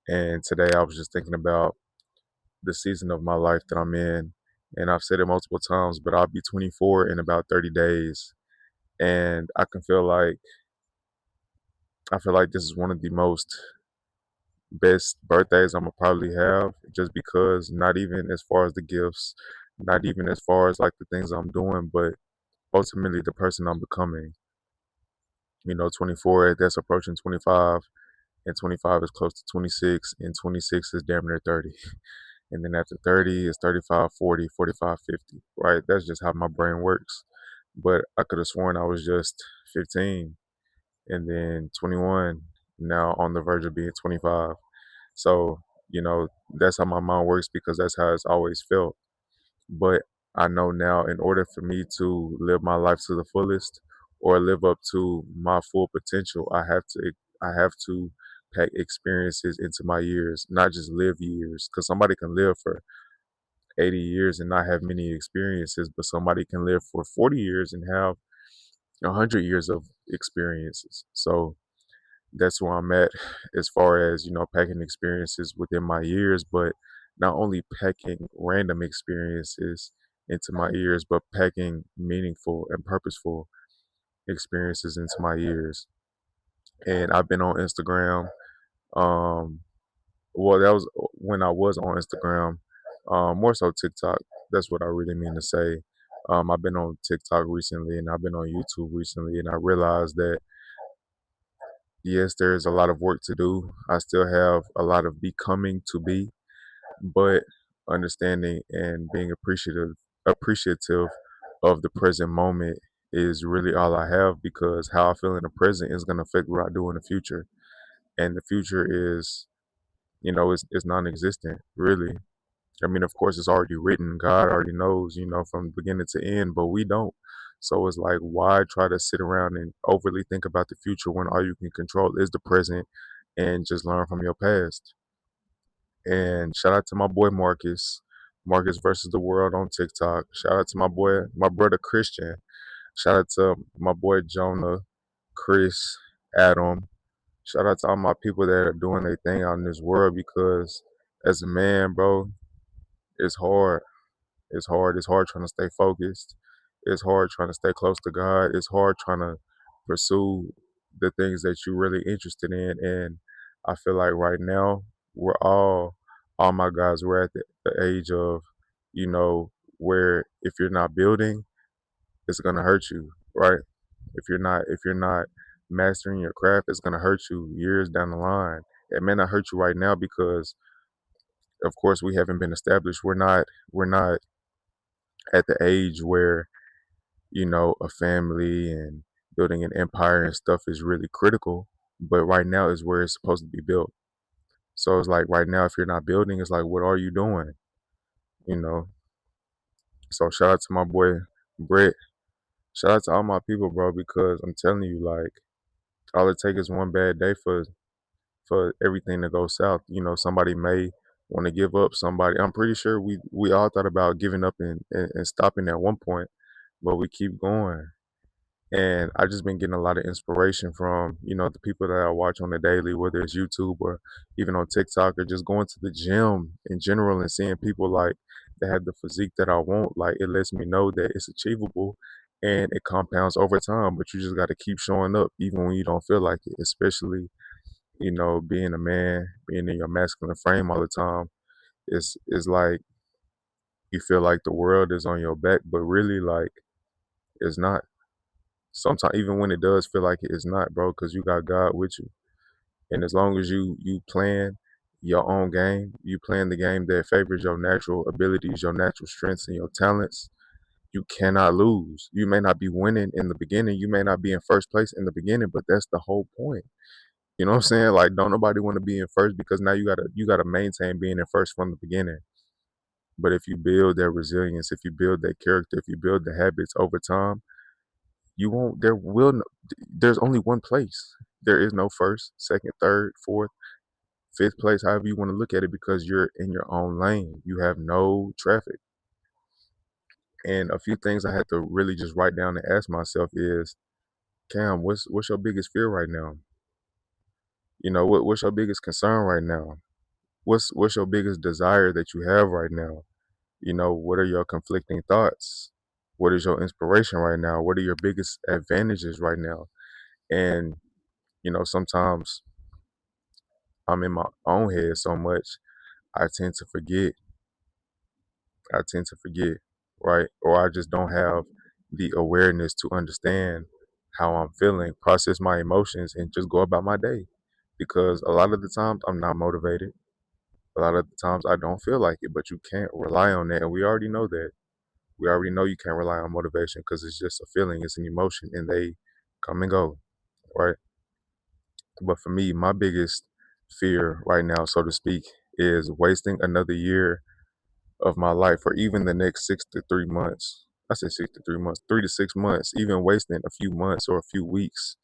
And today I was just thinking about the season of my life that I'm in. And I've said it multiple times, but I'll be 24 in about 30 days. And I feel like this is one of the most best birthdays I'm gonna probably have, just because not even as far as the gifts, not even as far as like the things I'm doing, but ultimately the person I'm becoming. 24, that's approaching 25, and 25 is close to 26, and 26 is damn near 30. And then after 30 is 35, 40, 45, 50, right? That's just how my brain works. But I could have sworn I was just 15, and then 21, now on the verge of being 25. So, that's how my mind works because that's how it's always felt. But I know now, in order for me to live my life to the fullest or live up to my full potential, I have to pack experiences into my years, not just live years. Because somebody can live for 80 years and not have many experiences, but somebody can live for 40 years and have 100 years of experiences. So that's where I'm at as far as, packing experiences within my years, but not only packing random experiences into my years, but packing meaningful and purposeful experiences into my years. And I've been on Instagram. Um, well, that was when I was on Instagram, more so TikTok. That's what I really mean to say. I've been on TikTok recently and I've been on YouTube recently, and I realized that yes, there is a lot of work to do. I still have a lot of becoming to be, but understanding and being appreciative of the present moment is really all I have, because how I feel in the present is going to affect what I do in the future. And the future is non-existent, really. I mean, of course, it's already written. God already knows, from beginning to end, but we don't. So it's like, why try to sit around and overly think about the future when all you can control is the present and just learn from your past? And shout out to my boy Marcus versus the world on TikTok. Shout out to my brother Christian. Shout out to my boy Jonah, Chris, Adam. Shout out to all my people that are doing their thing out in this world, because as a man, bro, it's hard. It's hard. It's hard trying to stay focused. It's hard trying to stay close to God. It's hard trying to pursue the things that you're really interested in. And I feel like right now, we're all my guys, we're at the age of, you know, where if you're not building, it's gonna hurt you, right? If you're not mastering your craft, it's gonna hurt you years down the line. It may not hurt you right now because, of course, we haven't been established. We're not at the age where a family and building an empire and stuff is really critical. But right now is where it's supposed to be built. So it's like right now, if you're not building, it's like, what are you doing? You know. So shout out to my boy Brett. Shout out to all my people, bro, because I'm telling you, like, all it takes is one bad day for everything to go south. Somebody may want to give up. Somebody, I'm pretty sure we all thought about giving up and stopping at one point, but we keep going. And I just been getting a lot of inspiration from, the people that I watch on the daily, whether it's YouTube or even on TikTok, or just going to the gym in general and seeing people like that have the physique that I want. Like, it lets me know that it's achievable and it compounds over time, but you just got to keep showing up even when you don't feel like it, especially, being a man, being in your masculine frame all the time. Is like you feel like the world is on your back, but really, like, it's not. Sometimes even when it does feel like it is not, bro, because you got God with you. And as long as you playing your own game, you playing the game that favors your natural abilities, your natural strengths, and your talents, you cannot lose. You may not be winning in the beginning, you may not be in first place in the beginning, but that's the whole point. You know what I'm saying? Like, don't nobody want to be in first, because now you gotta maintain being in first from the beginning. But if you build that resilience, if you build that character, if you build the habits over time, you won't there will no, there's only one place. There is no first, second, third, fourth, fifth place, however you want to look at it, because you're in your own lane. You have no traffic. And a few things I had to really just write down and ask myself is, Cam, what's your biggest fear right now? What's your biggest concern right now? What's your biggest desire that you have right now? What are your conflicting thoughts? What is your inspiration right now? What are your biggest advantages right now? And sometimes I'm in my own head so much, I tend to forget. I tend to forget, right? Or I just don't have the awareness to understand how I'm feeling, process my emotions, and just go about my day. Because a lot of the times I'm not motivated. A lot of the times I don't feel like it, but you can't rely on that. And we already know that. We already know you can't rely on motivation because it's just a feeling, it's an emotion, and they come and go, right? But for me, my biggest fear right now, so to speak, is wasting another year of my life, or even the next 6 to 3 months. I said 6 to 3 months, 3 to 6 months, even wasting a few months or a few weeks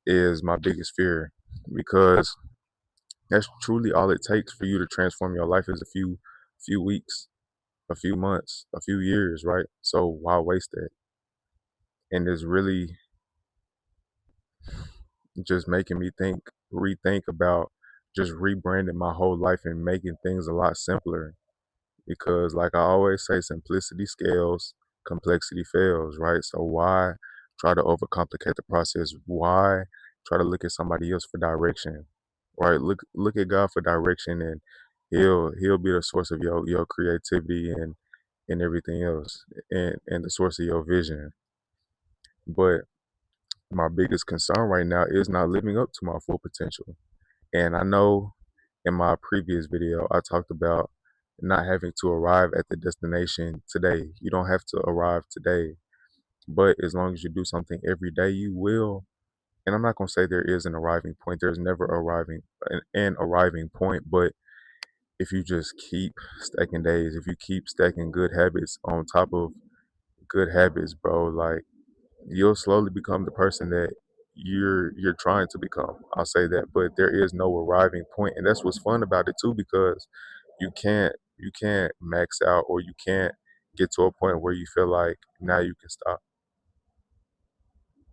is my biggest fear, because that's truly all it takes for you to transform your life is a few weeks, a few months, a few years, right? So why waste that? And it's really just making me rethink about just rebranding my whole life and making things a lot simpler. Because, like I always say, simplicity scales, complexity fails, right? So why try to overcomplicate the process? Why try to look at somebody else for direction, right? Look at God for direction, and He'll be the source of your creativity and everything else, and the source of your vision. But my biggest concern right now is not living up to my full potential. And I know in my previous video, I talked about not having to arrive at the destination today. You don't have to arrive today, but as long as you do something every day, you will. And I'm not going to say there is an arriving point. There's never an arriving point, but if you just keep stacking days, if you keep stacking good habits on top of good habits, bro, like you'll slowly become the person that you're trying to become. I'll say that, but there is no arriving point, and that's what's fun about it too, because you can't max out, or you can't get to a point where you feel like now you can stop,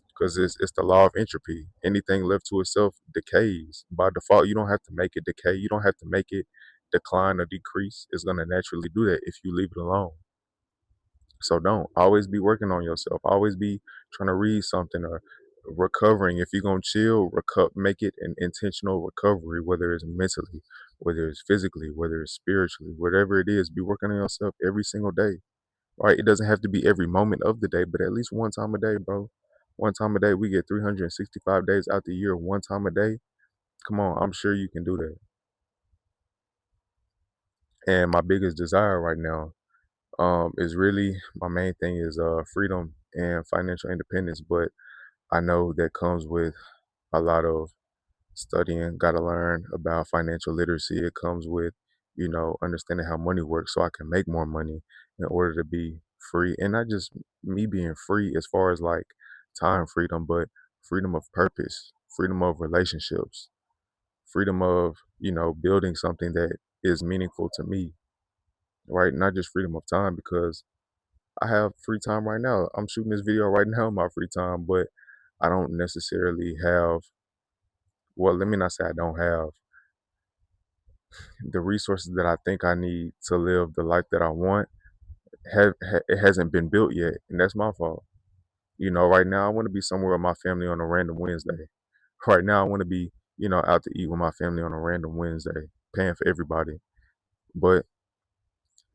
because it's the law of entropy. Anything left to itself decays by default. You don't have to make it decay. You don't have to make it decline or decrease. It's gonna naturally do that if you leave it alone. So don't always be working on yourself. Always be trying to read something or recovering. If you're gonna chill, make it an intentional recovery, whether it's mentally, whether it's physically, whether it's spiritually, whatever it is. Be working on yourself every single day. Right? It doesn't have to be every moment of the day, but at least one time a day, bro. One time a day. We get 365 days out the year. One time a day. Come on, I'm sure you can do that. And my biggest desire right now is really my main thing is freedom and financial independence. But I know that comes with a lot of studying, got to learn about financial literacy. It comes with, understanding how money works so I can make more money in order to be free. And not just me being free as far as like time freedom, but freedom of purpose, freedom of relationships, freedom of, building something that is meaningful to me, right? Not just freedom of time, because I have free time right now. I'm shooting this video right now in my free time, but I don't necessarily have, well, let me not say I don't have the resources that I think I need to live the life that I want. It hasn't been built yet, and that's my fault. Right now I want to be somewhere with my family on a random Wednesday. Right now I want to be, out to eat with my family on a random Wednesday, paying for everybody. But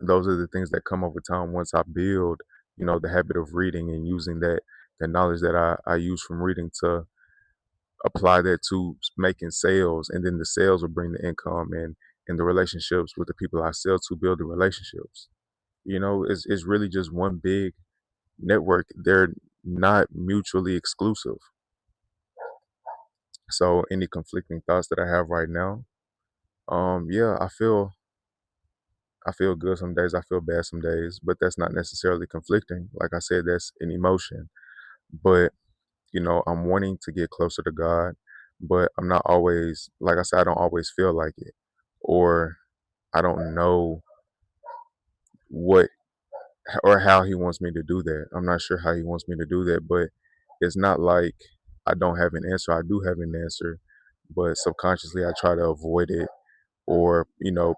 those are the things that come over time once I build, the habit of reading and using the knowledge that I use from reading to apply that to making sales, and then the sales will bring the income, and the relationships with the people I sell to build the relationships. It's really just one big network. They're not mutually exclusive. So any conflicting thoughts that I have right now, yeah, I feel good some days, I feel bad some days, but that's not necessarily conflicting. Like I said, that's an emotion. But I'm wanting to get closer to God, but I'm not always, like I said, I don't always feel like it, or I don't know what or how He wants me to do that. I'm not sure how He wants me to do that, but it's not like I don't have an answer. I do have an answer, but subconsciously I try to avoid it or,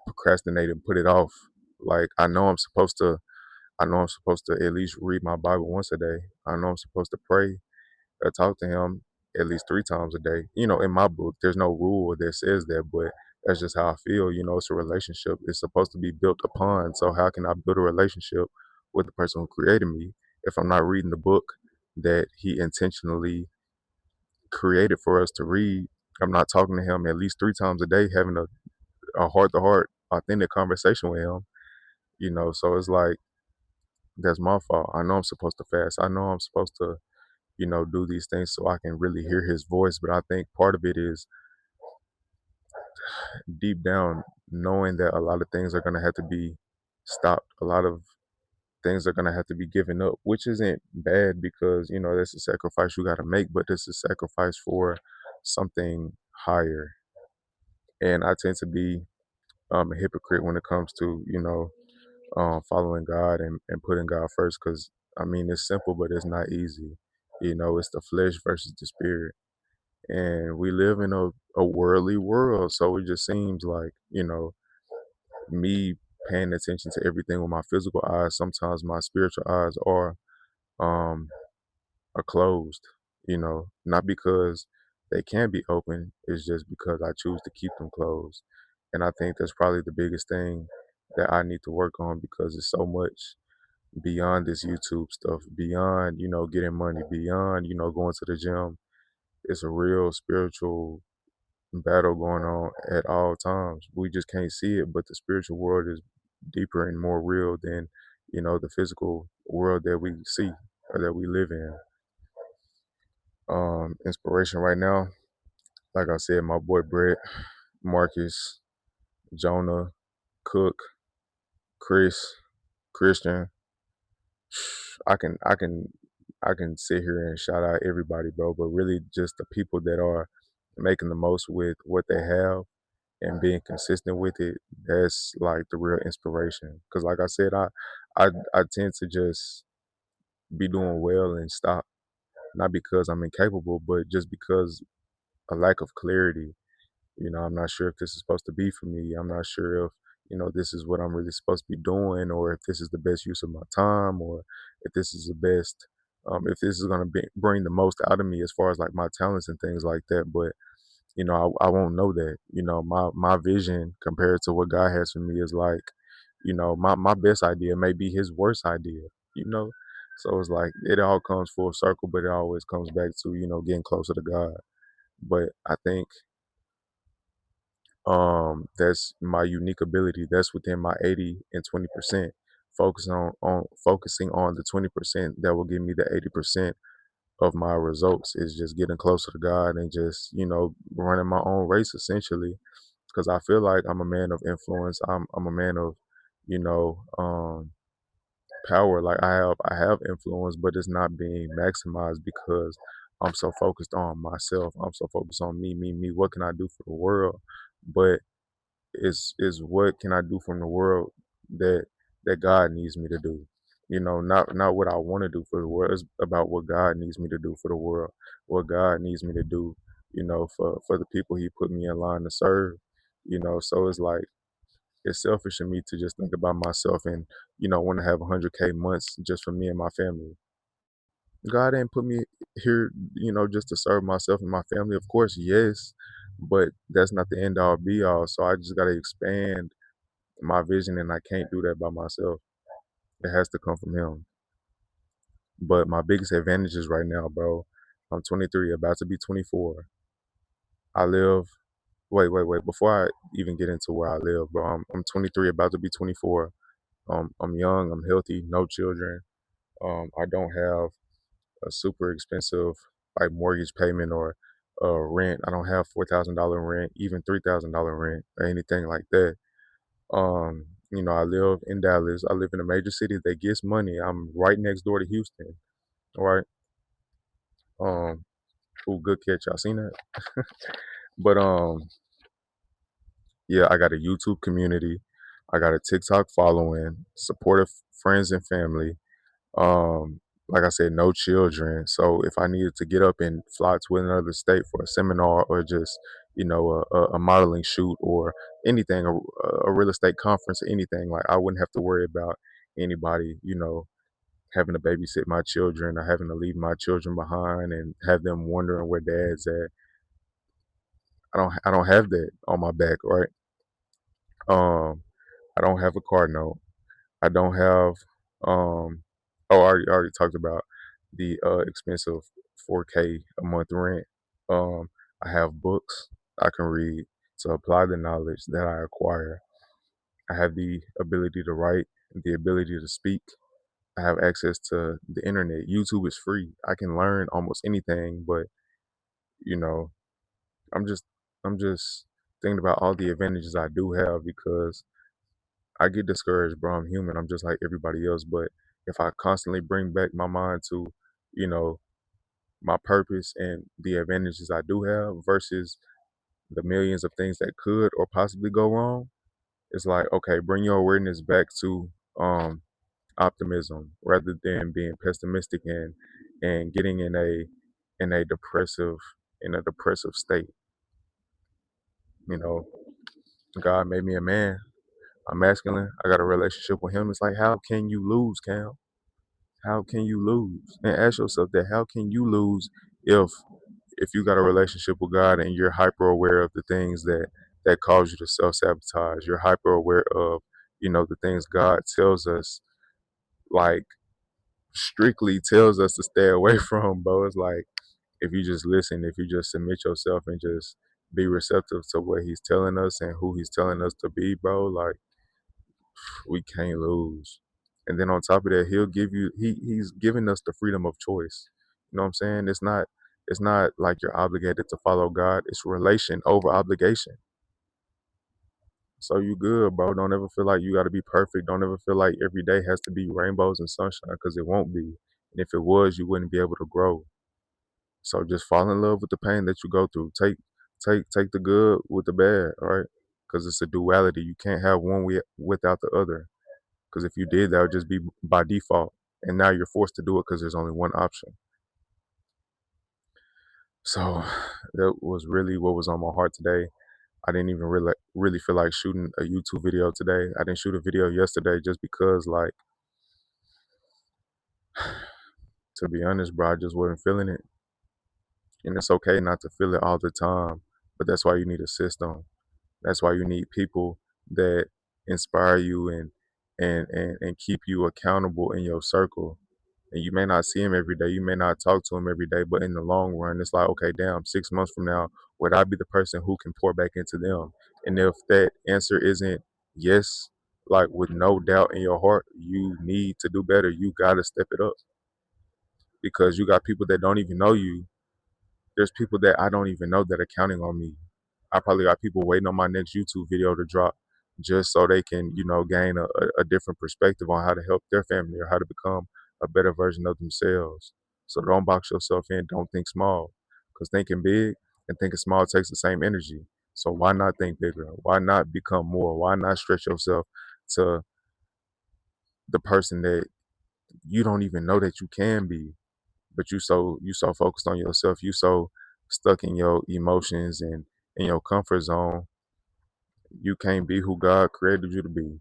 procrastinate and put it off. Like I know I'm supposed to at least read my Bible once a day. I know I'm supposed to pray or talk to him at least 3 times a day. In my book, there's no rule that says that, but that's just how I feel. It's a relationship. It's supposed to be built upon. So how can I build a relationship with the person who created me if I'm not reading the book that he intentionally created for us to read? I'm not talking to him at least 3 times a day, having a heart to heart, authentic conversation with him. So it's like that's my fault. I know I'm supposed to fast. I know I'm supposed to, do these things so I can really hear his voice. But I think part of it is deep down knowing that a lot of things are gonna have to be stopped. A lot of things are gonna have to be given up, which isn't bad because, that's a sacrifice you gotta make, but it's a sacrifice for something higher. And I tend to be a hypocrite when it comes to, following God and putting God first because I mean it's simple but it's not easy. It's the flesh versus the spirit. And we live in a worldly world. So it just seems like, me paying attention to everything with my physical eyes, sometimes my spiritual eyes um are closed, not because they can be open, it's just because I choose to keep them closed. And I think that's probably the biggest thing that I need to work on because it's so much beyond this YouTube stuff, beyond, getting money, beyond, going to the gym. It's a real spiritual battle going on at all times. We just can't see it, but the spiritual world is deeper and more real than, the physical world that we see or that we live in. Inspiration right now, like I said, my boy Brett, Marcus, Jonah, Cook, Chris, Christian. I can sit here and shout out everybody, bro, but really just the people that are making the most with what they have and being consistent with it, that's like the real inspiration. Because like I said, I tend to just be doing well and stop, not because I'm incapable, but just because a lack of clarity. I'm not sure if this is supposed to be for me. I'm not sure if, this is what I'm really supposed to be doing, or if this is the best use of my time, or if this is the best, if this is going to bring the most out of me as far as like my talents and things like that. But I won't know that. My vision compared to what God has for me is like, my best idea may be his worst idea, you know? So it's like it all comes full circle, but it always comes back to, getting closer to God. But I think that's my unique ability. That's within my 80 and 20%. Focusing on the 20% that will give me the 80% of my results is just getting closer to God and just, running my own race essentially. Because I feel like I'm a man of influence. I'm a man of, you know, um, power. Like I have influence, but it's not being maximized because I'm so focused on myself. I'm so focused on me, me, me. What can I do for the world? But is what can I do from the world that God needs me to do. Not what I want to do for the world. It's about what God needs me to do for the world. What God needs me to do, for the people He put me in line to serve. So it's like it's selfish of me to just think about myself and want to have 100K months just for me and my family. God didn't put me here, just to serve myself and my family. Of course, yes, but that's not the end all be all. So I just gotta expand my vision, and I can't do that by myself. It has to come from Him. But my biggest advantages right now, bro. I'm 23, about to be 24. I live. Wait, wait, wait. Before I even get into where I live, bro, I'm 23, about to be 24. I'm young. I'm healthy. No children. I don't have a super expensive like mortgage payment or rent. I don't have $4,000 rent, even $3,000 rent or anything like that. I live in Dallas. I live in a major city that gets money. I'm right next door to Houston. All right. Um, ooh, good catch. Y'all seen that? But yeah, I got a YouTube community. I got a TikTok following, supportive friends and family. Um, like I said, no children. So if I needed to get up and fly to another state for a seminar or just, a modeling shoot or anything, a real estate conference, or anything. Like I wouldn't have to worry about anybody, having to babysit my children or having to leave my children behind and have them wondering where dad's at. I don't have that on my back, right? Um, I don't have a car note. I don't have I already talked about the expensive 4K a month rent. Um, I have books I can read to apply the knowledge that I acquire. I have the ability to write, the ability to speak. I have access to the internet. YouTube is free. I can learn almost anything, but you know, I'm just I'm just thinking about all the advantages I do have because I get discouraged, bro. I'm human. I'm just like everybody else. But if I constantly bring back my mind to, you know, my purpose and the advantages I do have versus the millions of things that could or possibly go wrong, it's like, okay, bring your awareness back to um optimism rather than being pessimistic and getting in a depressive in a depressive state. You know, God made me a man. I'm masculine. I got a relationship with him. It's like, how can you lose, Cam? How can you lose? And ask yourself that. How can you lose if if you got a relationship with God and you're hyper aware of the things that cause you to self sabotage? You're hyper aware of the things God tells us, like strictly tells us to stay away from, bro. It's like if you just listen, if you just submit yourself and just be receptive to what He's telling us and who He's telling us to be, bro. Like we can't lose. And then on top of that, he'll give you he's giving us the freedom of choice. You know what I'm saying? It's not like you're obligated to follow God. It's relation over obligation. So you good, bro. Don't ever feel like you got to be perfect. Don't ever feel like every day has to be rainbows and sunshine because it won't be. And if it was, you wouldn't be able to grow. So just fall in love with the pain that you go through. Take the good with the bad, all right? Because it's a duality. You can't have one without the other. Because if you did, that would just be by default. And now you're forced to do it because there's only one option. So that was really what was on my heart today. I didn't even really feel like shooting a YouTube video today. I didn't shoot a video yesterday just because, like, to be honest, bro, I just wasn't feeling it. And it's okay not to feel it all the time, but that's why you need a system. That's why you need people that inspire you and keep you accountable in your circle. And you may not see him every day, you may not talk to him every day, but in the long run, it's like, okay, damn, 6 months from now, would I be the person who can pour back into them? And if that answer isn't yes, like with no doubt in your heart, you need to do better. You gotta step it up because you got people that don't even know you. There's people that I don't even know that are counting on me. I probably got people waiting on my next YouTube video to drop just so they can, gain a different perspective on how to help their family or how to become a better version of themselves. So don't box yourself in. Don't think small because thinking big and thinking small takes the same energy. So why not think bigger? Why not become more? Why not stretch yourself to the person that you don't even know that you can be? But you so focused on yourself, you so stuck in your emotions and in your comfort zone, you can't be who God created you to be.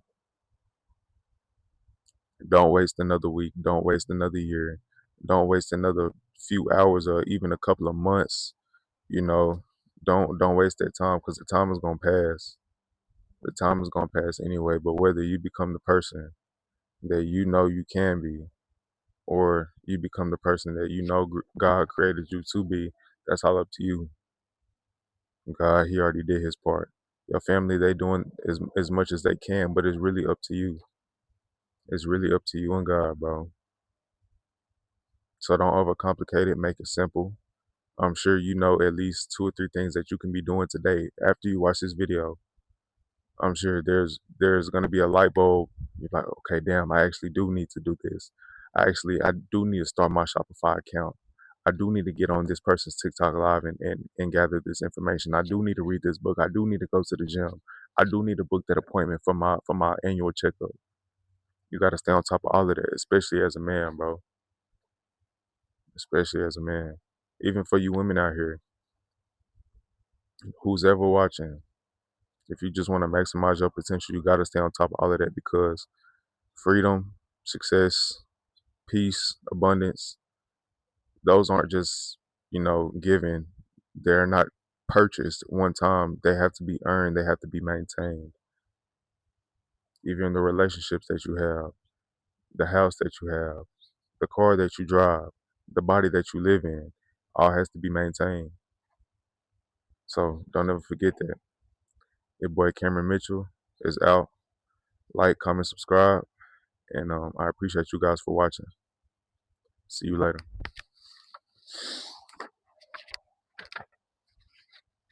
Don't waste another week, don't waste another year, don't waste another few hours or even a couple of months, you know. Don't waste that time because the time is gonna pass. The time is gonna pass anyway, but whether you become the person that you know you can be or you become the person that you know God created you to be, that's all up to you. God, He already did His part. Your family, they doing as much as they can, but it's really up to you. It's really up to you and God, bro. So don't overcomplicate it. Make it simple. I'm sure you know at least 2 or 3 things that you can be doing today after you watch this video. I'm sure there's gonna be a light bulb. You're like, okay, damn, I actually do need to do this. I do need to start my Shopify account. I do need to get on this person's TikTok live and gather this information. I do need to read this book. I do need to go to the gym. I do need to book that appointment for my annual checkup. You gotta stay on top of all of that, especially as a man, bro. Especially as a man. Even for you women out here, Who's ever watching, if you just want to maximize your potential, you got to stay on top of all of that, because freedom, success, peace, abundance, those aren't just, given. They're not purchased one time. They have to be earned. They have to be maintained. Even the relationships that you have, the house that you have, the car that you drive, the body that you live in, all has to be maintained. So don't ever forget that. Your boy Cameron Mitchell is out. Like, comment, subscribe, and I appreciate you guys for watching. See you later.